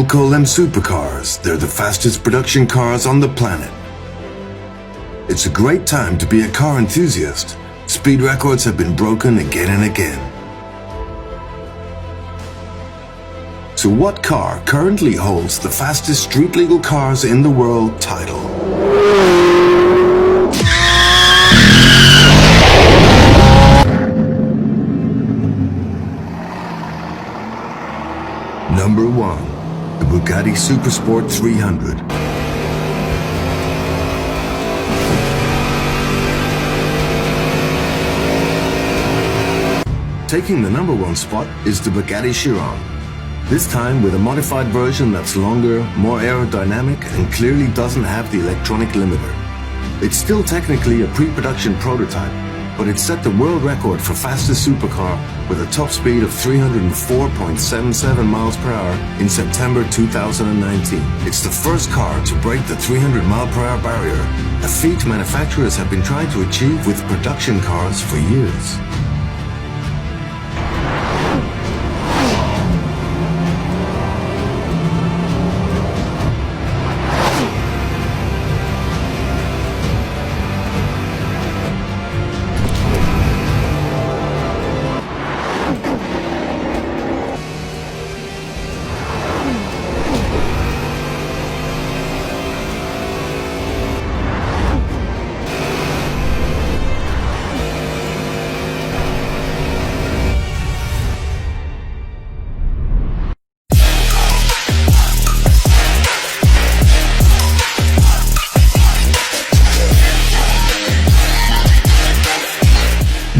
call them supercars. They're the fastest production cars on the planet. It's a great time to be a car enthusiast. Speed records have been broken again and again. So what car currently holds the fastest street-legal cars in the world title? Number 1. The Bugatti Supersport 300. Taking the number 1 spot is the Bugatti Chiron. This time with a modified version that's longer, more aerodynamic, and clearly doesn't have the electronic limiter. It's still technically a pre-production prototype, but it set the world record for fastest supercar with a top speed of 304.77 miles per hour in September 2019. It's the first car to break the 300 mile per hour barrier, a feat manufacturers have been trying to achieve with production cars for years.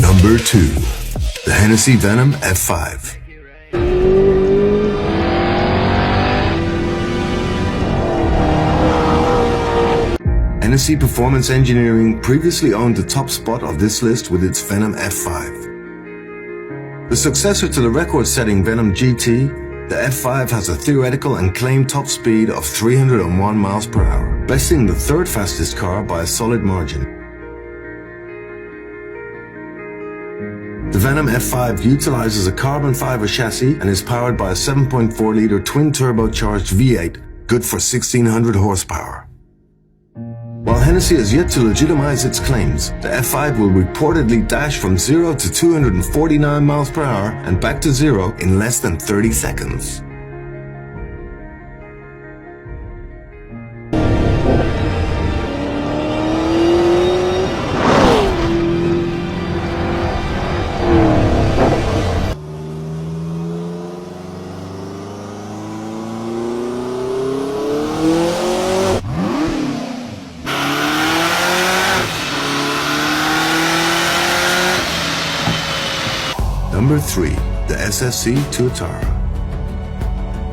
Number 2. The Hennessy Venom F5. Hennessy Performance Engineering previously owned the top spot of this list with its Venom F5. The successor to the record-setting Venom GT, the F5 has a theoretical and claimed top speed of 301 miles per hour, besting the third fastest car by a solid margin. The Venom F5 utilizes a carbon fiber chassis and is powered by a 7.4-liter twin-turbocharged V8, good for 1,600 horsepower. While Hennessy has yet to legitimize its claims, the F5 will reportedly dash from 0 to 249 miles per hour and back to 0 in less than 30 seconds. Number 3. The SSC Tuatara.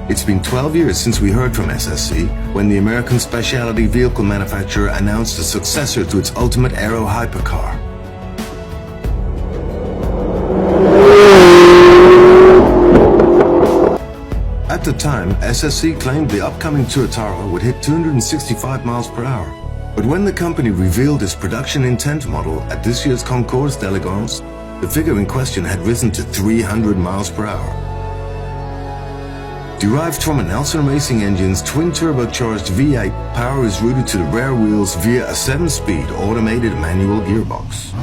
It's been 12 years since we heard from SSC when the American specialty vehicle manufacturer announced a successor to its ultimate aero hypercar. At the time, SSC claimed the upcoming Tuatara would hit 265 miles per hour. But when the company revealed its production intent model at this year's Concours d'Elegance, the figure in question had risen to 300 miles per hour. Derived from an Nelson Racing engine's twin-turbocharged V8, power is routed to the rear wheels via a 7-speed automated manual gearbox.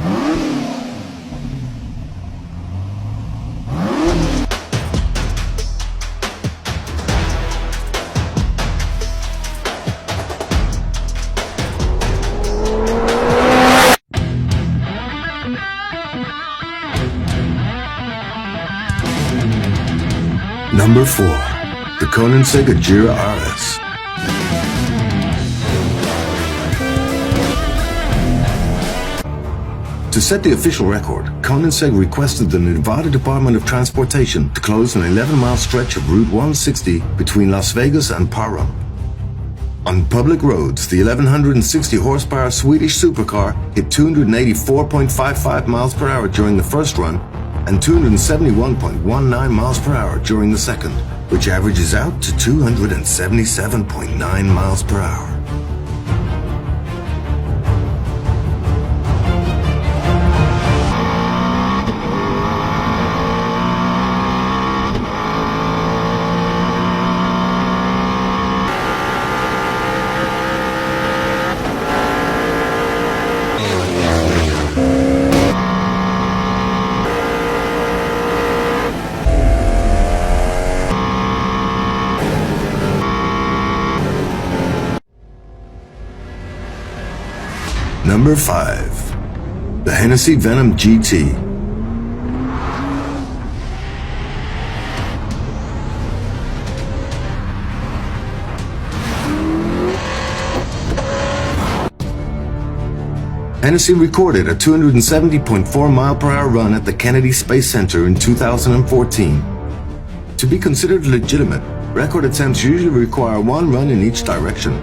Number 4. The Koenigsegg Agera RS. To set the official record, Koenigsegg requested the Nevada Department of Transportation to close an 11-mile stretch of Route 160 between Las Vegas and Parham. On public roads, the 1160 horsepower Swedish supercar hit 284.55 miles per hour during the first run and 271.19 miles per hour during the second, which averages out to 277.9 miles per hour. Number 5. The Hennessy Venom GT. Hennessy recorded a 270.4 mile-per-hour run at the Kennedy Space Center in 2014. To be considered legitimate, record attempts usually require one run in each direction.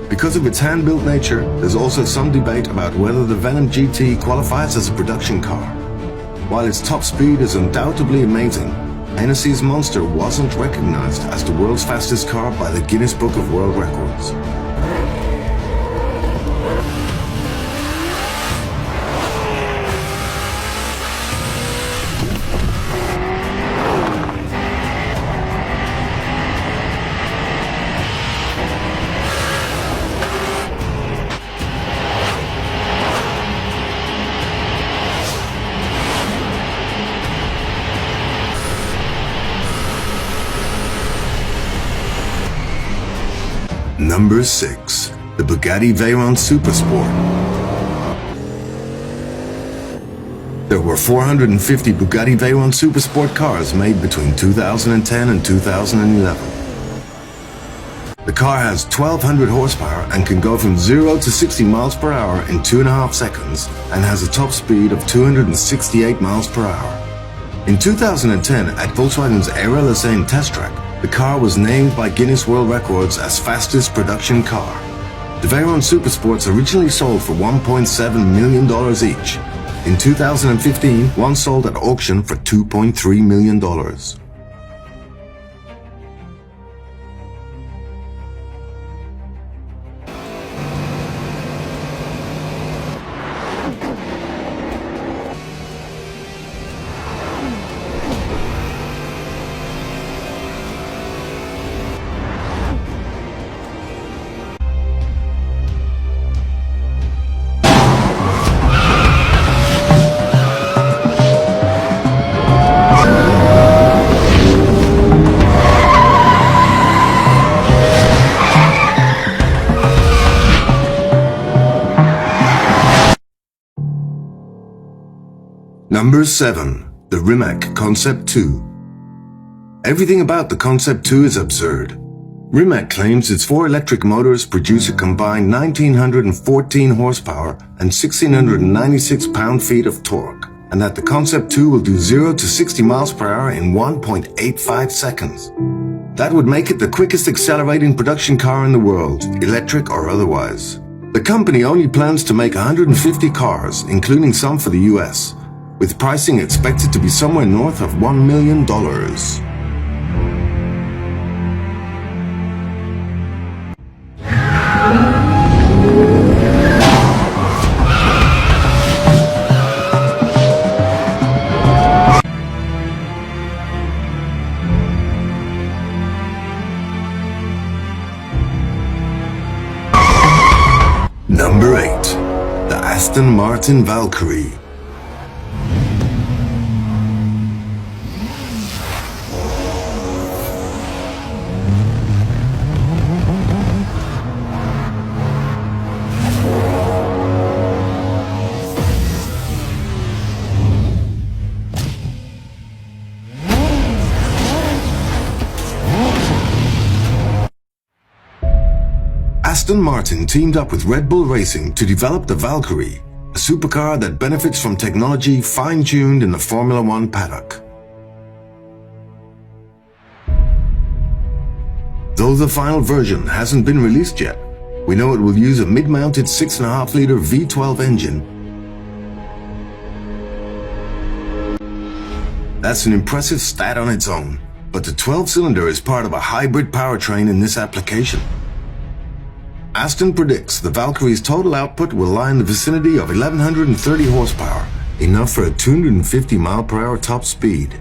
Because of its hand-built nature, there's also some debate about whether the Venom GT qualifies as a production car. While its top speed is undoubtedly amazing, Hennessy's Monster wasn't recognized as the world's fastest car by the Guinness Book of World Records. Number 6. The Bugatti Veyron Supersport. There were 450 Bugatti Veyron Supersport cars made between 2010 and 2011. The car has 1200 horsepower and can go from 0 to 60 miles per hour in 2.5 seconds and has a top speed of 268 miles per hour. In 2010, at Volkswagen's Era Lausanne test track, the car was named by Guinness World Records as fastest production car. The Veyron Supersports originally sold for $1.7 million each. In 2015, one sold at auction for $2.3 million. Number 7. The Rimac Concept 2. Everything about the Concept 2 is absurd. Rimac claims its 4 electric motors produce a combined 1914 horsepower and 1696 pound-feet of torque, and that the Concept 2 will do 0 to 60 miles per hour in 1.85 seconds. That would make it the quickest accelerating production car in the world, electric or otherwise. The company only plans to make 150 cars, including some for the US, with pricing expected to be somewhere north of $1 million. Number 8. The Aston Martin Valkyrie. Aston Martin teamed up with Red Bull Racing to develop the Valkyrie, a supercar that benefits from technology fine-tuned in the Formula One paddock. Though the final version hasn't been released yet, we know it will use a mid-mounted 6.5-liter V12 engine. That's an impressive stat on its own, but the 12-cylinder is part of a hybrid powertrain in this application. Aston predicts the Valkyrie's total output will lie in the vicinity of 1130 horsepower, enough for a 250 mile per hour top speed.